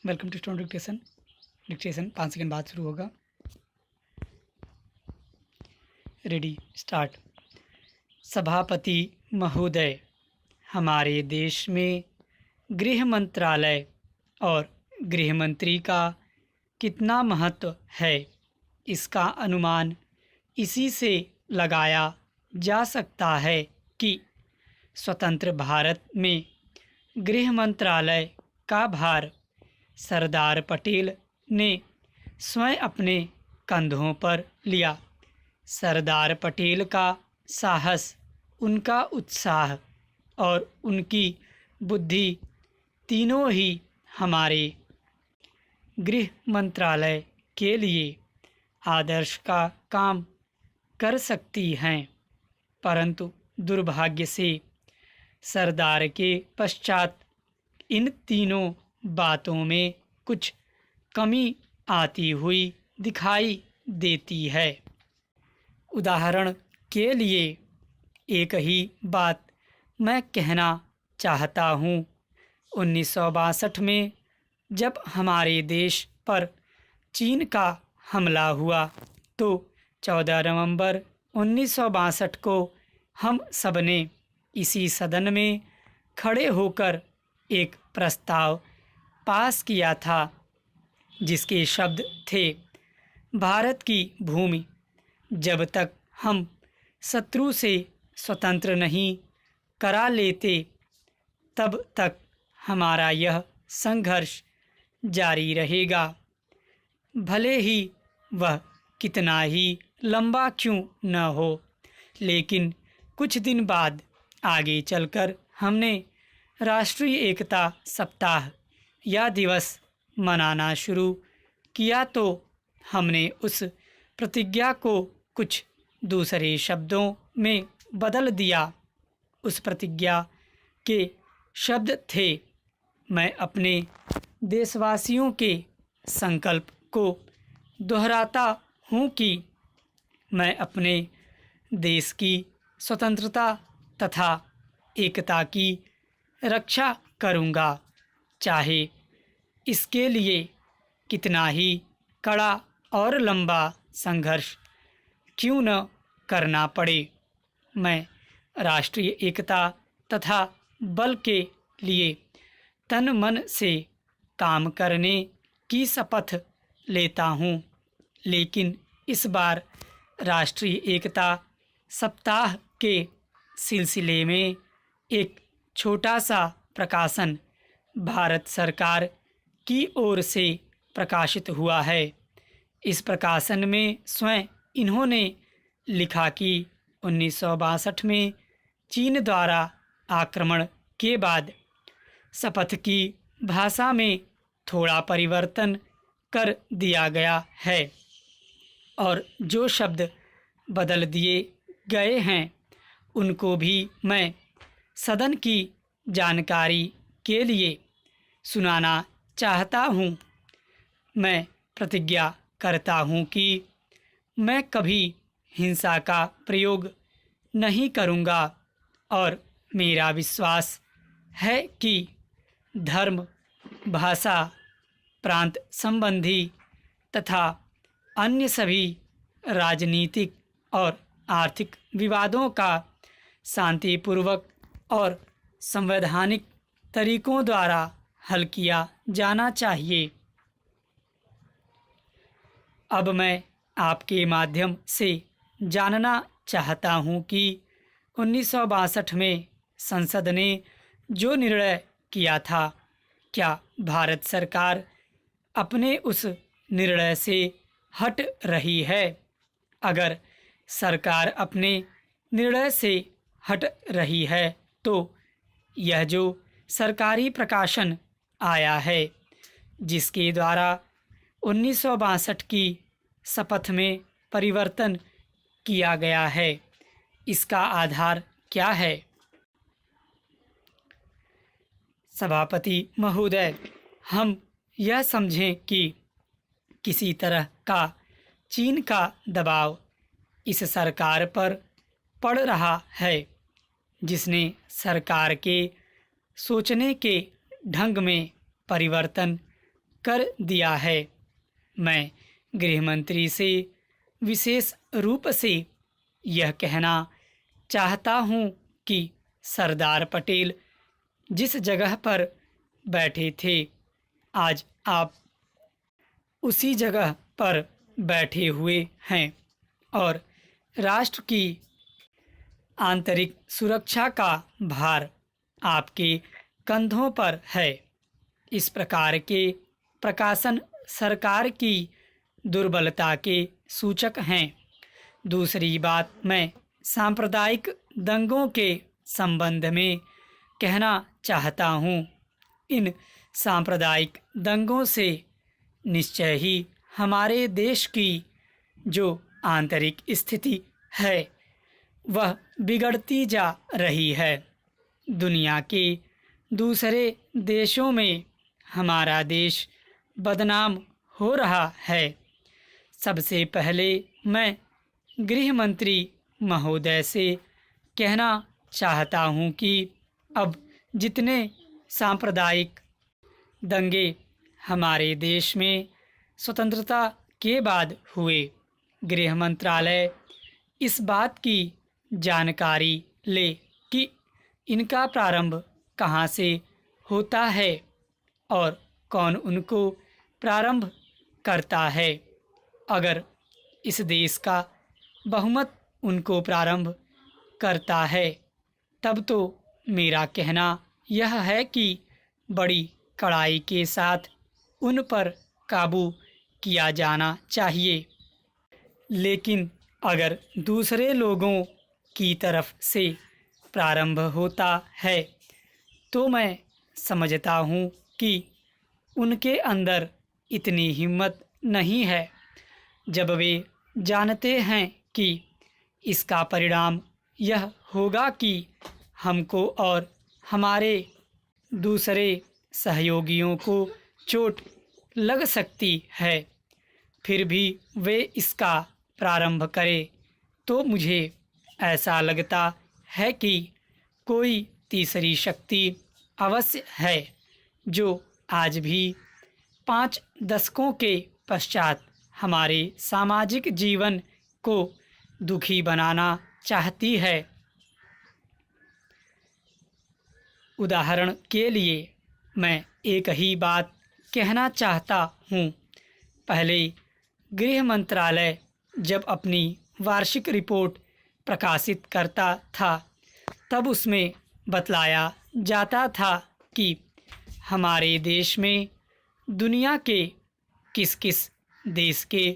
Welcome to student dictation. Dictation 5 second बाद शुरू होगा। Ready start. सभापति महोदय, हमारे देश में गृह मंत्रालय और गृह मंत्री का कितना महत्व है, इसका अनुमान इसी से लगाया जा सकता है कि स्वतंत्र भारत में गृह मंत्रालय का भार सरदार पटेल ने स्वयं अपने कंधों पर लिया। सरदार पटेल का साहस, उनका उत्साह और उनकी बुद्धि तीनों ही हमारे गृह मंत्रालय के लिए आदर्श का काम कर सकती हैं, परंतु दुर्भाग्य से सरदार के पश्चात इन तीनों बातों में कुछ कमी आती हुई दिखाई देती है। उदाहरण के लिए एक ही बात मैं कहना चाहता हूँ। 1962 में जब हमारे देश पर चीन का हमला हुआ तो 14 नवंबर 1962 को हम सबने इसी सदन में खड़े होकर एक प्रस्ताव पास किया था, जिसके शब्द थे, भारत की भूमि जब तक हम शत्रु से स्वतंत्र नहीं करा लेते तब तक हमारा यह संघर्ष जारी रहेगा, भले ही वह कितना ही लंबा क्यों न हो। लेकिन कुछ दिन बाद आगे चलकर हमने राष्ट्रीय एकता सप्ताह या दिवस मनाना शुरू किया तो हमने उस प्रतिज्ञा को कुछ दूसरे शब्दों में बदल दिया। उस प्रतिज्ञा के शब्द थे, मैं अपने देशवासियों के संकल्प को दोहराता हूँ कि मैं अपने देश की स्वतंत्रता तथा एकता की रक्षा करूँगा, चाहे इसके लिए कितना ही कड़ा और लंबा संघर्ष क्यों न करना पड़े। मैं राष्ट्रीय एकता तथा बल के लिए तन मन से काम करने की शपथ लेता हूँ, लेकिन इस बार राष्ट्रीय एकता सप्ताह के सिलसिले में एक छोटा सा प्रकाशन भारत सरकार की ओर से प्रकाशित हुआ है। इस प्रकाशन में स्वयं इन्होंने लिखा कि 1962 में चीन द्वारा आक्रमण के बाद शपथ की भाषा में थोड़ा परिवर्तन कर दिया गया है और जो शब्द बदल दिए गए हैं उनको भी मैं सदन की जानकारी के लिए सुनाना चाहता हूँ। मैं प्रतिज्ञा करता हूँ कि मैं कभी हिंसा का प्रयोग नहीं करूँगा और मेरा विश्वास है कि धर्म, भाषा, प्रांत संबंधी तथा अन्य सभी राजनीतिक और आर्थिक विवादों का शांतिपूर्वक और संवैधानिक तरीकों द्वारा हल किया जाना चाहिए। अब मैं आपके माध्यम से जानना चाहता हूँ कि 1962 में संसद ने जो निर्णय किया था, क्या भारत सरकार अपने उस निर्णय से हट रही है? अगर सरकार अपने निर्णय से हट रही है तो यह जो सरकारी प्रकाशन आया है जिसके द्वारा 1962 की शपथ में परिवर्तन किया गया है, इसका आधार क्या है? सभापति महोदय, हम यह समझें कि किसी तरह का चीन का दबाव इस सरकार पर पड़ रहा है, जिसने सरकार के सोचने के ढंग में परिवर्तन कर दिया है। मैं गृह मंत्री से विशेष रूप से यह कहना चाहता हूँ कि सरदार पटेल जिस जगह पर बैठे थे, आज आप उसी जगह पर बैठे हुए हैं और राष्ट्र की आंतरिक सुरक्षा का भार आपके कंधों पर है। इस प्रकार के प्रकाशन सरकार की दुर्बलता के सूचक हैं। दूसरी बात मैं सांप्रदायिक दंगों के संबंध में कहना चाहता हूँ। इन सांप्रदायिक दंगों से निश्चय ही हमारे देश की जो आंतरिक स्थिति है वह बिगड़ती जा रही है। दुनिया के दूसरे देशों में हमारा देश बदनाम हो रहा है। सबसे पहले मैं गृह मंत्री महोदय से कहना चाहता हूँ कि अब जितने सांप्रदायिक दंगे हमारे देश में स्वतंत्रता के बाद हुए, गृह मंत्रालय इस बात की जानकारी ले कि इनका प्रारंभ कहाँ से होता है और कौन उनको प्रारंभ करता है। अगर इस देश का बहुमत उनको प्रारंभ करता है तब तो मेरा कहना यह है कि बड़ी कड़ाई के साथ उन पर काबू किया जाना चाहिए। लेकिन अगर दूसरे लोगों की तरफ से प्रारंभ होता है तो मैं समझता हूँ कि उनके अंदर इतनी हिम्मत नहीं है। जब वे जानते हैं कि इसका परिणाम यह होगा कि हमको और हमारे दूसरे सहयोगियों को चोट लग सकती है, फिर भी वे इसका प्रारंभ करें, तो मुझे ऐसा लगता है कि कोई तीसरी शक्ति अवश्य है जो आज भी 5 दशकों के पश्चात हमारे सामाजिक जीवन को दुखी बनाना चाहती है। उदाहरण के लिए मैं एक ही बात कहना चाहता हूँ। पहले गृह मंत्रालय जब अपनी वार्षिक रिपोर्ट प्रकाशित करता था तब उसमें बतलाया जाता था कि हमारे देश में दुनिया के किस किस देश के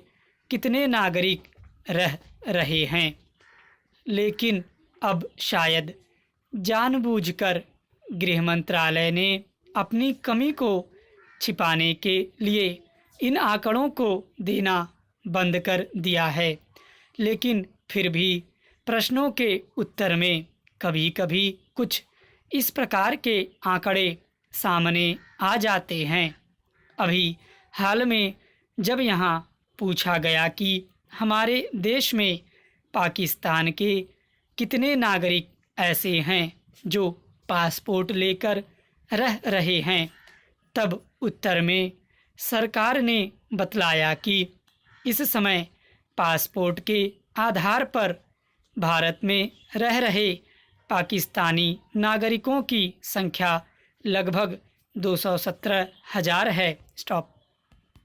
कितने नागरिक रह रहे हैं। लेकिन अब शायद जानबूझकर गृह मंत्रालय ने अपनी कमी को छिपाने के लिए इन आंकड़ों को देना बंद कर दिया है। लेकिन फिर भी प्रश्नों के उत्तर में कभी कभी कुछ इस प्रकार के आंकड़े सामने आ जाते हैं। अभी हाल में जब यहाँ पूछा गया कि हमारे देश में पाकिस्तान के कितने नागरिक ऐसे हैं जो पासपोर्ट लेकर रह रहे हैं, तब उत्तर में सरकार ने बतलाया कि इस समय पासपोर्ट के आधार पर भारत में रह रहे पाकिस्तानी नागरिकों की संख्या लगभग 217,000 है। स्टॉप।